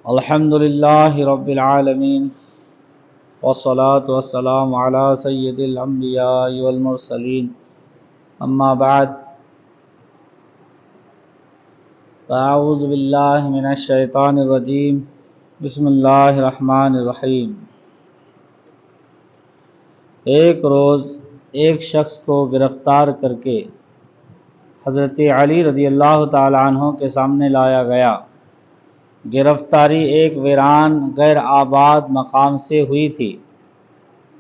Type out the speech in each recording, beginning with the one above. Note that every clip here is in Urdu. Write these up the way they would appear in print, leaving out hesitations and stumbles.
الحمد للہ رب العالمین والصلاة والسلام علی سید الانبیاء والمرسلین اما بعد فاعوذ باللہ من الشیطان الرجیم بسم اللہ الرحمن الرحیم۔ ایک روز ایک شخص کو گرفتار کر کے حضرت علی رضی اللہ تعالی عنہ کے سامنے لایا گیا۔ گرفتاری ایک ویران غیر آباد مقام سے ہوئی تھی۔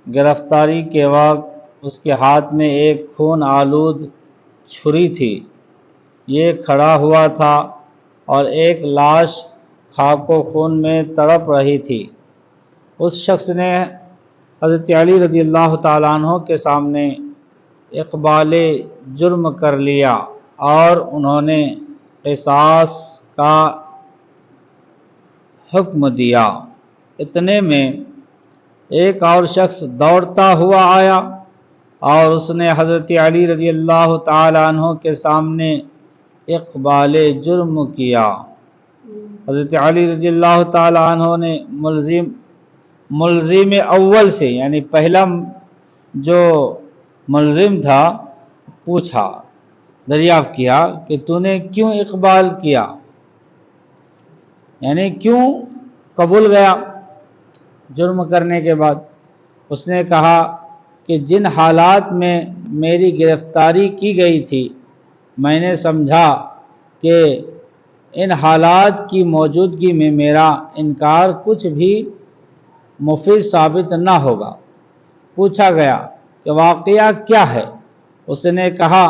گرفتاری کے وقت اس کے ہاتھ میں ایک خون آلود چھری تھی۔ یہ کھڑا ہوا تھا اور ایک لاش خاک و خون میں تڑپ رہی تھی۔ اس شخص نے حضرت علی رضی اللہ تعالیٰ عنہ کے سامنے اقبال جرم کر لیا اور انہوں نے قصاص کا حکم دیا۔ اتنے میں ایک اور شخص دوڑتا ہوا آیا اور اس نے حضرت علی رضی اللہ تعالی عنہ کے سامنے اقبال جرم کیا۔ حضرت علی رضی اللہ تعالی عنہ نے ملزم اول سے یعنی پہلا جو ملزم تھا پوچھا، دریافت کیا کہ تو نے کیوں اقبال کیا، یعنی کیوں قبول گیا جرم کرنے کے بعد۔ اس نے کہا کہ جن حالات میں میری گرفتاری کی گئی تھی میں نے سمجھا کہ ان حالات کی موجودگی میں میرا انکار کچھ بھی مفید ثابت نہ ہوگا۔ پوچھا گیا کہ واقعہ کیا ہے؟ اس نے کہا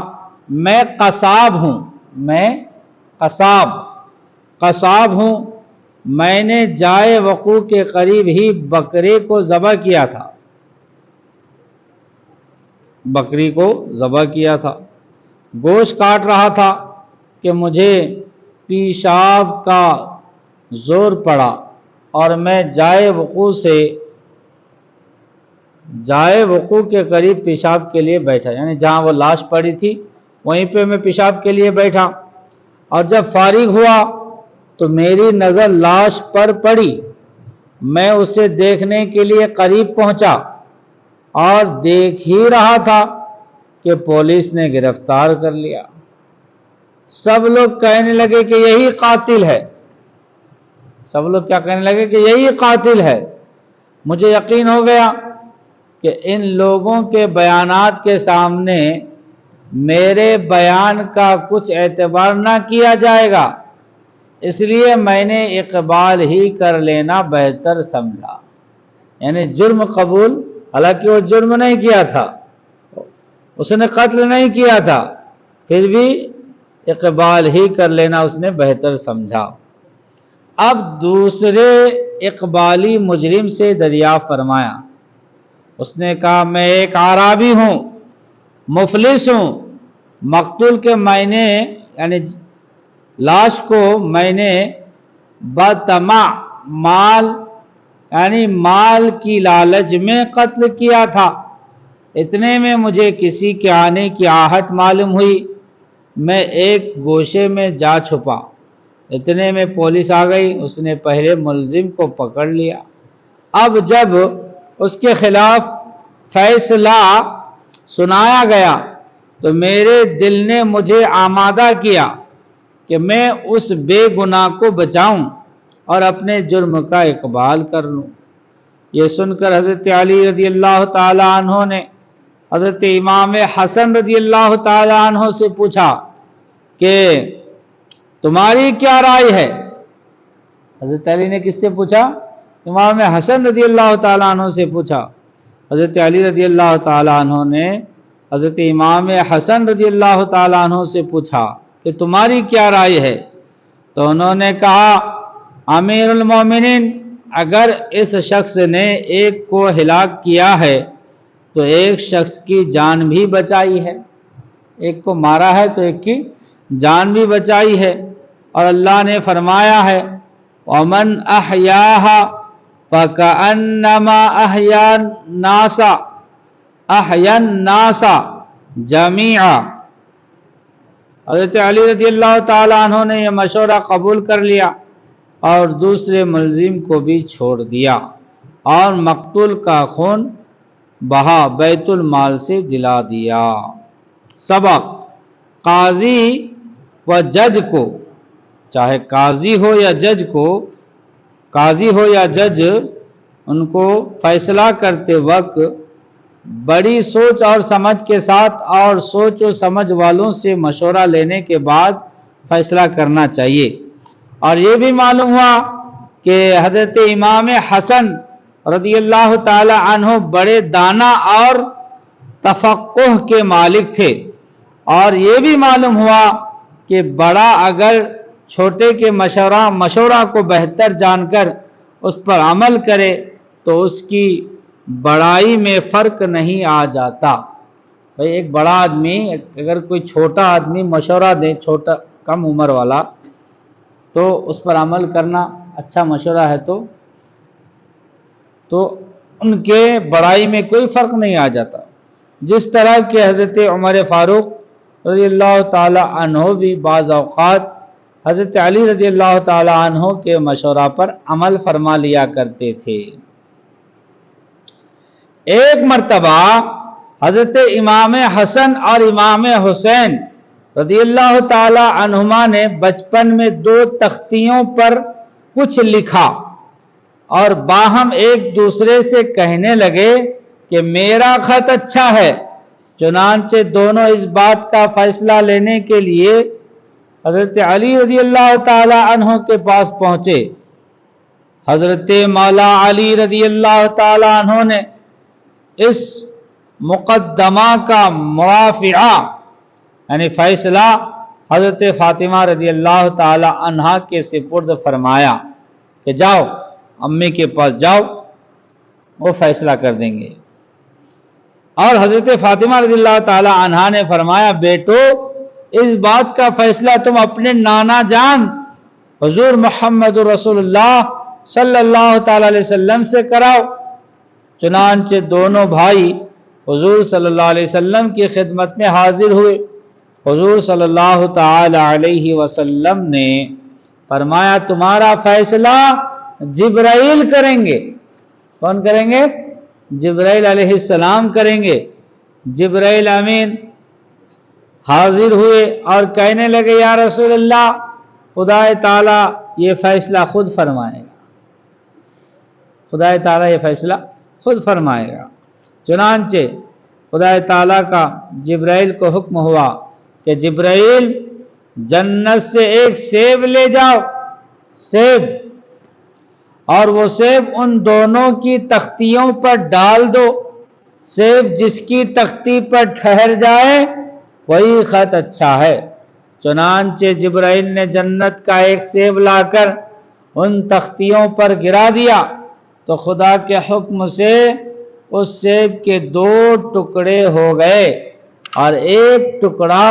میں قصاب ہوں، میں قصاب ہوں، میں نے جائے وقوع کے قریب ہی بکرے کو ذبح کیا تھا، بکری کو ذبح کیا تھا، گوشت کاٹ رہا تھا کہ مجھے پیشاب کا زور پڑا اور میں جائے وقوع کے قریب پیشاب کے لیے بیٹھا، یعنی جہاں وہ لاش پڑی تھی وہیں پہ میں پیشاب کے لیے بیٹھا، اور جب فارغ ہوا تو میری نظر لاش پر پڑی۔ میں اسے دیکھنے کے لیے قریب پہنچا اور دیکھ ہی رہا تھا کہ پولیس نے گرفتار کر لیا۔ سب لوگ کہنے لگے کہ یہی قاتل ہے، سب لوگ کیا کہنے لگے کہ یہی قاتل ہے۔ مجھے یقین ہو گیا کہ ان لوگوں کے بیانات کے سامنے میرے بیان کا کچھ اعتبار نہ کیا جائے گا، اس لیے میں نے اقبال ہی کر لینا بہتر سمجھا۔ یعنی جرم قبول، حالانکہ وہ جرم نہیں کیا تھا، اس نے قتل نہیں کیا تھا، پھر بھی اقبال ہی کر لینا اس نے بہتر سمجھا۔ اب دوسرے اقبالی مجرم سے دریافت فرمایا۔ اس نے کہا میں ایک اعرابی ہوں، مفلس ہوں، مقتول کے میں نے یعنی لاش کو میں نے بطمع مال یعنی مال کی لالچ میں قتل کیا تھا۔ اتنے میں مجھے کسی کے آنے کی آہٹ معلوم ہوئی، میں ایک گوشے میں جا چھپا۔ اتنے میں پولیس آ گئی، اس نے پہلے ملزم کو پکڑ لیا۔ اب جب اس کے خلاف فیصلہ سنایا گیا تو میرے دل نے مجھے آمادہ کیا کہ میں اس بے گناہ کو بچاؤں اور اپنے جرم کا اقبال کر لوں۔ یہ سن کر حضرت علی رضی اللہ تعالی عنہ نے حضرت امام حسن رضی اللہ تعالی عنہ سے پوچھا کہ تمہاری کیا رائے ہے؟ حضرت علی نے کس سے پوچھا؟ امام حسن رضی اللہ تعالی عنہ سے پوچھا۔ حضرت علی رضی اللہ تعالی عنہ نے حضرت امام حسن رضی اللہ تعالی عنہ سے پوچھا کہ تمہاری کیا رائے ہے؟ تو انہوں نے کہا امیر المومنین، اگر اس شخص نے ایک کو ہلاک کیا ہے تو ایک شخص کی جان بھی بچائی ہے، ایک کو مارا ہے تو ایک کی جان بھی بچائی ہے، اور اللہ نے فرمایا ہے وَمَنْ أَحْيَاهَا فَكَأَنَّمَا أَحْيَا النَّاسَ جَمِيعًا۔ حضرت علی رضی اللہ تعالی عنہ نے یہ مشورہ قبول کر لیا اور دوسرے ملزم کو بھی چھوڑ دیا اور مقتول کا خون بہا بیت المال سے دلا دیا۔ سبق: قاضی و جج کو، چاہے قاضی ہو یا جج کو، قاضی ہو یا جج، ان کو فیصلہ کرتے وقت بڑی سوچ اور سمجھ کے ساتھ اور سوچ و سمجھ والوں سے مشورہ لینے کے بعد فیصلہ کرنا چاہیے۔ اور یہ بھی معلوم ہوا کہ حضرت امام حسن رضی اللہ تعالی عنہ بڑے دانا اور تفقہ کے مالک تھے، اور یہ بھی معلوم ہوا کہ بڑا اگر چھوٹے کے مشورہ کو بہتر جان کر اس پر عمل کرے تو اس کی بڑائی میں فرق نہیں آ جاتا۔ بھئی ایک بڑا آدمی اگر کوئی چھوٹا آدمی مشورہ دے، چھوٹا کم عمر والا، تو اس پر عمل کرنا اچھا مشورہ ہے تو ان کے بڑائی میں کوئی فرق نہیں آ جاتا۔ جس طرح کہ حضرت عمر فاروق رضی اللہ تعالی عنہ بھی بعض اوقات حضرت علی رضی اللہ تعالی عنہ کے مشورہ پر عمل فرما لیا کرتے تھے۔ ایک مرتبہ حضرت امام حسن اور امام حسین رضی اللہ تعالی عنہما نے بچپن میں 2 تختیوں پر کچھ لکھا اور باہم ایک دوسرے سے کہنے لگے کہ میرا خط اچھا ہے۔ چنانچہ دونوں اس بات کا فیصلہ لینے کے لیے حضرت علی رضی اللہ تعالی عنہ کے پاس پہنچے۔ حضرت مولا علی رضی اللہ تعالی عنہ نے اس مقدمہ کا موافعہ یعنی فیصلہ حضرت فاطمہ رضی اللہ تعالی عنہا کے سپرد فرمایا کہ جاؤ امی کے پاس جاؤ، وہ فیصلہ کر دیں گے۔ اور حضرت فاطمہ رضی اللہ تعالی عنہا نے فرمایا بیٹو اس بات کا فیصلہ تم اپنے نانا جان حضور محمد رسول اللہ صلی اللہ تعالی علیہ وسلم سے کراؤ۔ چنانچہ دونوں بھائی حضور صلی اللہ علیہ وسلم کی خدمت میں حاضر ہوئے۔ حضور صلی اللہ تعالی علیہ وسلم نے فرمایا تمہارا فیصلہ جبرائیل کریں گے۔ کون کریں گے؟ جبرائیل علیہ السلام کریں گے۔ جبرائیل امین حاضر ہوئے اور کہنے لگے یا رسول اللہ خدا تعالیٰ یہ فیصلہ خود فرمائے گا، خدا تعالیٰ یہ فیصلہ خود فرمائے گا۔ چنانچہ خدا تعالیٰ کا جبرائیل کو حکم ہوا کہ جبرائیل جنت سے ایک سیب لے جاؤ، سیب، اور وہ سیب ان دونوں کی تختیوں پر ڈال دو۔ سیب جس کی تختی پر ٹھہر جائے وہی خط اچھا ہے۔ چنانچہ جبرائیل نے جنت کا ایک سیب لا کر ان تختیوں پر گرا دیا تو خدا کے حکم سے اس سیب کے 2 ٹکڑے ہو گئے اور ایک ٹکڑا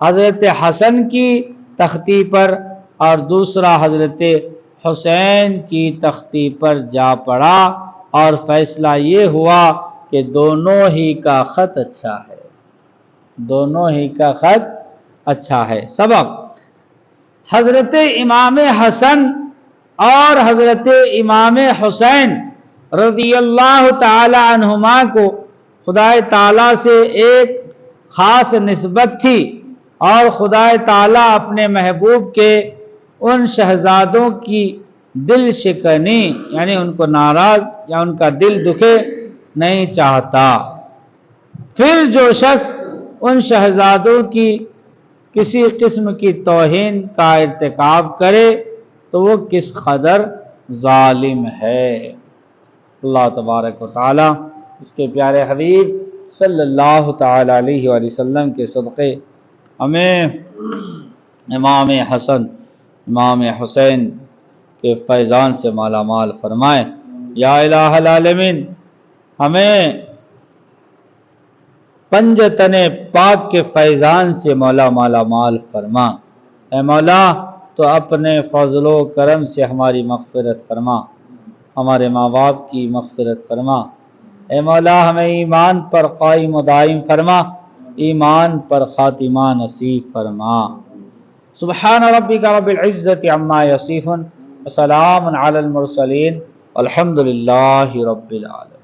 حضرت حسن کی تختی پر اور دوسرا حضرت حسین کی تختی پر جا پڑا، اور فیصلہ یہ ہوا کہ دونوں ہی کا خط اچھا ہے، دونوں ہی کا خط اچھا ہے۔ سبق: حضرت امام حسن اور حضرت امام حسین رضی اللہ تعالی عنہما کو خدا تعالی سے ایک خاص نسبت تھی، اور خدا تعالی اپنے محبوب کے ان شہزادوں کی دل شکنی یعنی ان کو ناراض یا ان کا دل دکھے نہیں چاہتا۔ پھر جو شخص ان شہزادوں کی کسی قسم کی توہین کا ارتکاب کرے تو وہ کس قدر ظالم ہے۔ اللہ تبارک و تعالی اس کے پیارے حبیب صلی اللہ تعالی علیہ وآلہ وسلم کے صدقے ہمیں امام حسن امام حسین کے فیضان سے مالا مال فرمائے۔ یا الہ العالمین ہمیں پنجتن پاک کے فیضان سے مولا مالا مال فرما۔ اے مولا تو اپنے فضل و کرم سے ہماری مغفرت فرما، ہمارے ماں باپ کی مغفرت فرما۔ اے مولا ہمیں ایمان پر قائم و دائم فرما، ایمان پر خاتمہ نصیب فرما۔ سبحان ربک رب العزت عما یصفون سلام علی المرسلین الحمد للہ رب العالمین۔